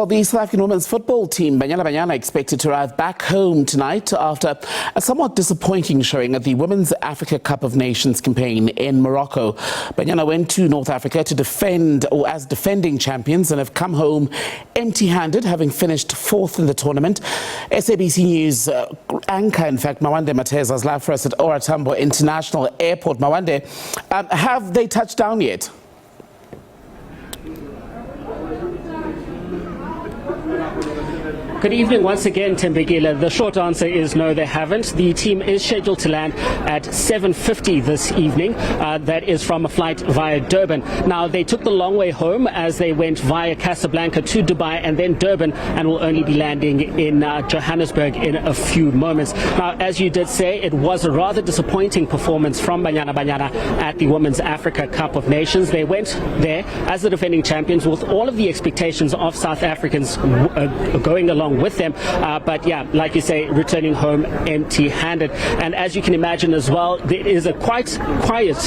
Well, the South African women's football team, Banyana Banyana, expected to arrive back home tonight after a somewhat disappointing showing at the Women's Africa Cup of Nations campaign in Morocco. Banyana went to North Africa to defend, or as defending champions, and have come home empty-handed, having finished fourth in the tournament. SABC News anchor, in fact, Mawande Mateza is live for us at OR Tambo International Airport. Mawande, have they touched down yet? Good evening once again, Tembegile. The short answer is no, they haven't. The team is scheduled to land at 7:50 this evening. That is from a flight via Durban. Now, they took the long way home as they went via Casablanca to Dubai and then Durban, and will only be landing in Johannesburg in a few moments. Now, as you did say, it was a rather disappointing performance from Banyana Banyana at the Women's Africa Cup of Nations. They went there as the defending champions with all of the expectations of South Africans going along with them, but yeah, like you say, returning home empty-handed. And as you can imagine as well, there is a quite quiet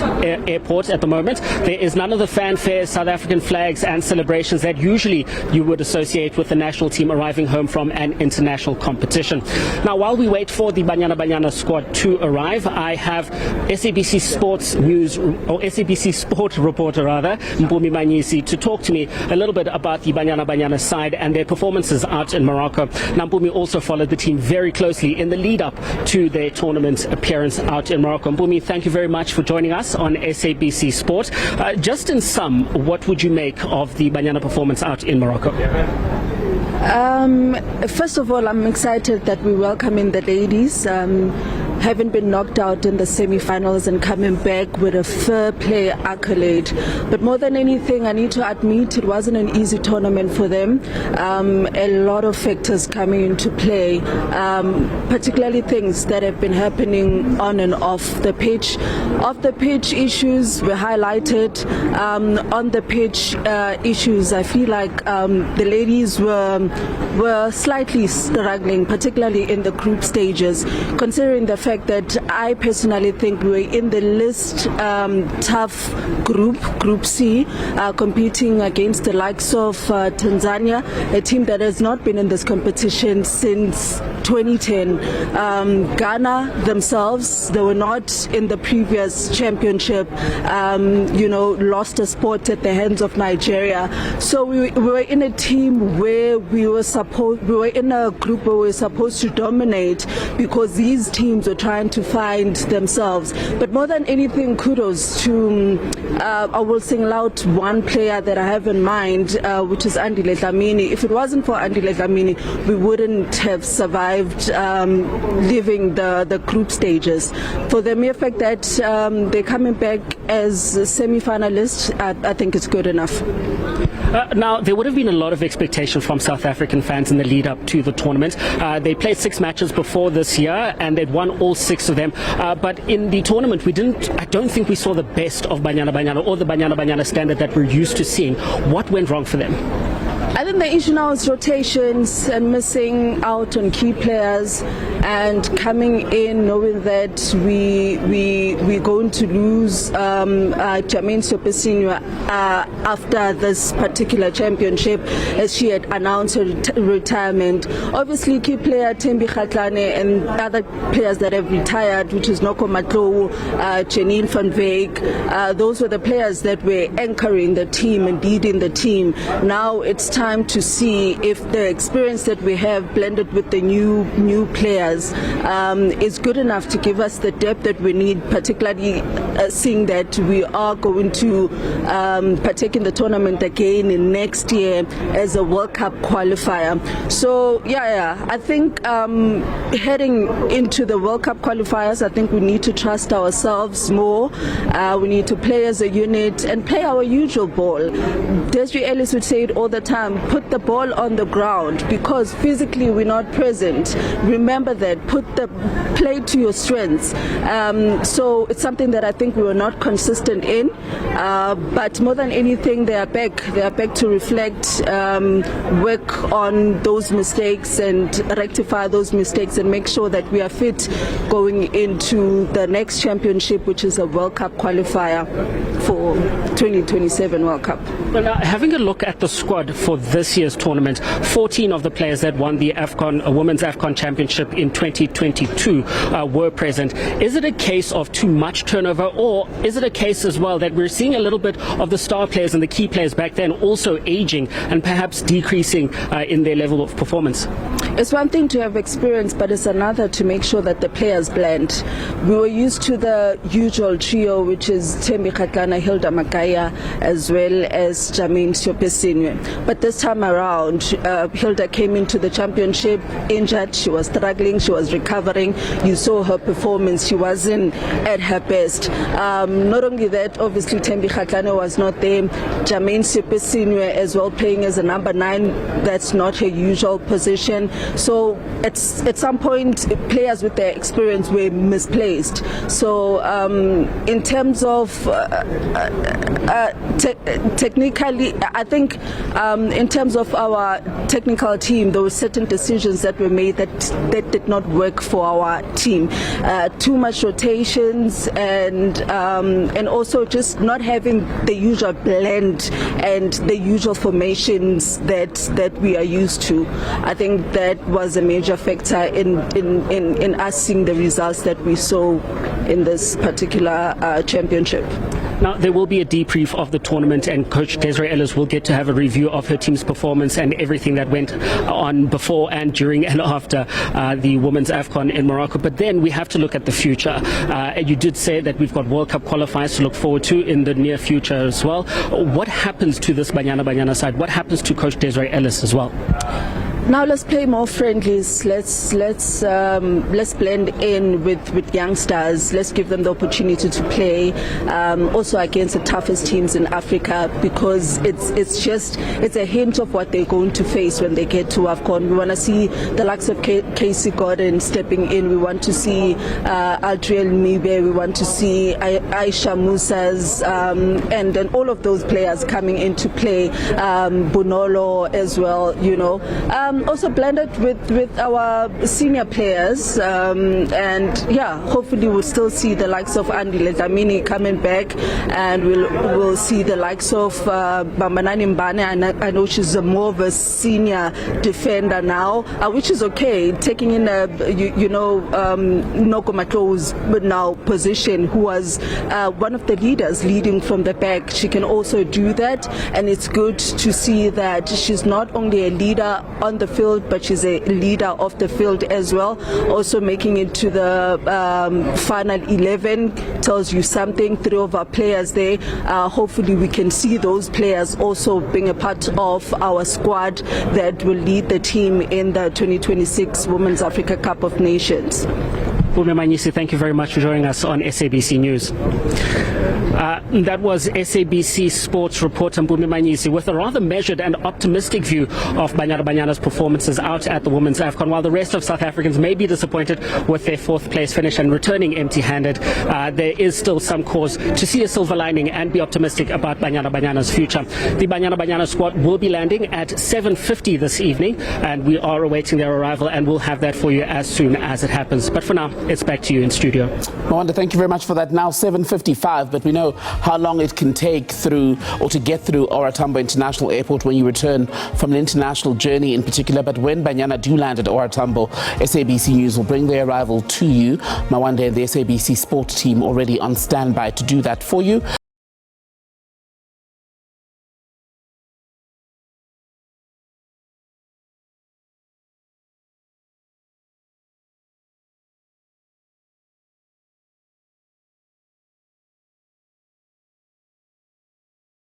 airport at the moment. There is none of the fanfare, South African flags and celebrations that usually you would associate with the national team arriving home from an international competition. Now, while we wait for the Banyana Banyana squad to arrive, I have SABC Sports News, or SABC Sport reporter rather, Mpumi Manyisi, to talk to me a little bit about the Banyana Banyana side and their performances out in Morocco. Mpumi also followed the team very closely in the lead up to their tournament appearance out in Morocco. Mpumi, thank you very much for joining us on SABC Sport. Just in sum, what would you make of the Banyana performance out in Morocco? First of all, I'm excited that we welcome in the ladies. Having been knocked out in the semi-finals and coming back with a fair play accolade. But more than anything, I need to admit it wasn't an easy tournament for them. A lot of factors coming into play, particularly things that have been happening on and off the pitch. Off the pitch issues were highlighted. On the pitch issues, I feel like the ladies were slightly struggling, particularly in the group stages, considering the fact that I personally think we were in the least tough Group C, competing against the likes of Tanzania, a team that has not been in this competition since 2010. Ghana themselves, they were not in the previous championship, lost a spot at the hands of Nigeria. So we were in a team where we were in a group where we were supposed to dominate, because these teams were trying to find themselves. But more than anything, kudos to, I will single out one player that I have in mind, which is Andile Dlamini. If it wasn't for Andile Dlamini, we wouldn't have survived leaving the group stages. For the mere fact that they're coming back as semi-finalists, I think it's good enough. Now, there would have been a lot of expectation from South African fans in the lead up to the tournament. They played 6 matches before this year and they'd won all 6 of them. But in the tournament, I don't think we saw the best of Banyana Banyana or the Banyana Banyana standard that we're used to seeing. What went wrong for them? I think the issue now is rotations and missing out on key players, and coming in knowing that we're going to lose Jermaine Sopesinho after this particular championship, as she had announced her retirement. Obviously, key player Thembi Kgatlana and other players that have retired, which is Noko Matlou, Janine van Wyk, those were the players that were anchoring the team and leading the team. Now it's time to see if the experience that we have blended with the new players is good enough to give us the depth that we need, particularly seeing that we are going to partake in the tournament again in next year as a World Cup qualifier. So I think heading into the World Cup qualifiers, I think we need to trust ourselves more. We need to play as a unit and play our usual ball. Desiree Ellis would say it all the time, put the ball on the ground, because physically we're not present. Remember that, play to your strengths. So it's something that I think we were not consistent in, but more than anything, they are back to reflect, work on those mistakes and rectify those mistakes and make sure that we are fit going into the next championship, which is a World Cup qualifier for 2027 World Cup. Well, now, having a look at the squad for this year's tournament, 14 of the players that won the Women's AFCON Championship in 2022 were present. Is it a case of too much turnover, or is it a case as well that we're seeing a little bit of the star players and the key players back then also aging and perhaps decreasing in their level of performance? It's one thing to have experience, but it's another to make sure that the players blend. We were used to the usual trio, which is Thembi Kgatlana, Hilda Makaya, as well as Jermaine Siopesinywe. But this time around, Hilda came into the championship injured. She was struggling. She was recovering. You saw her performance. She wasn't at her best. Not only that, obviously Thembi Kgatlana was not there. Jermaine Siopesinywe as well, playing as a number 9. That's not her usual position. So at some point, players with their experience were misplaced. So in terms of technically, I think in terms of our technical team, there were certain decisions that were made that did not work for our team. Too much rotations and also just not having the usual blend and the usual formations that we are used to. I think that was a major factor in us seeing the results that we saw in this particular championship. Now, there will be a debrief of the tournament, and Coach Desiree Ellis will get to have a review of her team's performance and everything that went on before and during and after the Women's AFCON in Morocco. But then we have to look at the future. You did say that we've got World Cup qualifiers to look forward to in the near future as well. What happens to this Banyana Banyana side? What happens to Coach Desiree Ellis as well? Now let's play more friendlies. Let's blend in with youngsters. Let's give them the opportunity to play also against the toughest teams in Africa, because it's a hint of what they're going to face when they get to WAFCON. We want to see the likes of Casey Gordon stepping in. We want to see Adriel Mibe. We want to see Aisha Musas and all of those players coming into play. Bonolo as well, you know. Also blended with our senior players, and yeah, hopefully we'll still see the likes of Andy Ledlamini coming back, and we'll see the likes of Bambanani Mbane. I know she's more of a senior defender now, which is okay, taking in Noko Matlo's now position, who was one of the leaders leading from the back. She can also do that, and it's good to see that she's not only a leader on the field, but she's a leader of the field as well. Also making it to the final 11 tells you something. 3 of our players there. Hopefully we can see those players also being a part of our squad that will lead the team in the 2026 Women's Africa Cup of Nations. Mpumi Manyisi, thank you very much for joining us on SABC News. That was SABC Sports reporter Mpumi Manyisi with a rather measured and optimistic view of Banyana Banyana's performances out at the Women's AFCON. While the rest of South Africans may be disappointed with their 4th place finish and returning empty-handed, there is still some cause to see a silver lining and be optimistic about Banyana Banyana's future. The Banyana Banyana squad will be landing at 7:50 this evening, and we are awaiting their arrival, and we'll have that for you as soon as it happens. But for now, it's back to you in studio. Mawande, thank you very much for that. Now 7:55, but we know how long it can take through or to get through OR Tambo International Airport when you return from an international journey in particular. But when Banyana do land at OR Tambo, SABC News will bring their arrival to you. Mawande and the SABC Sport team already on standby to do that for you.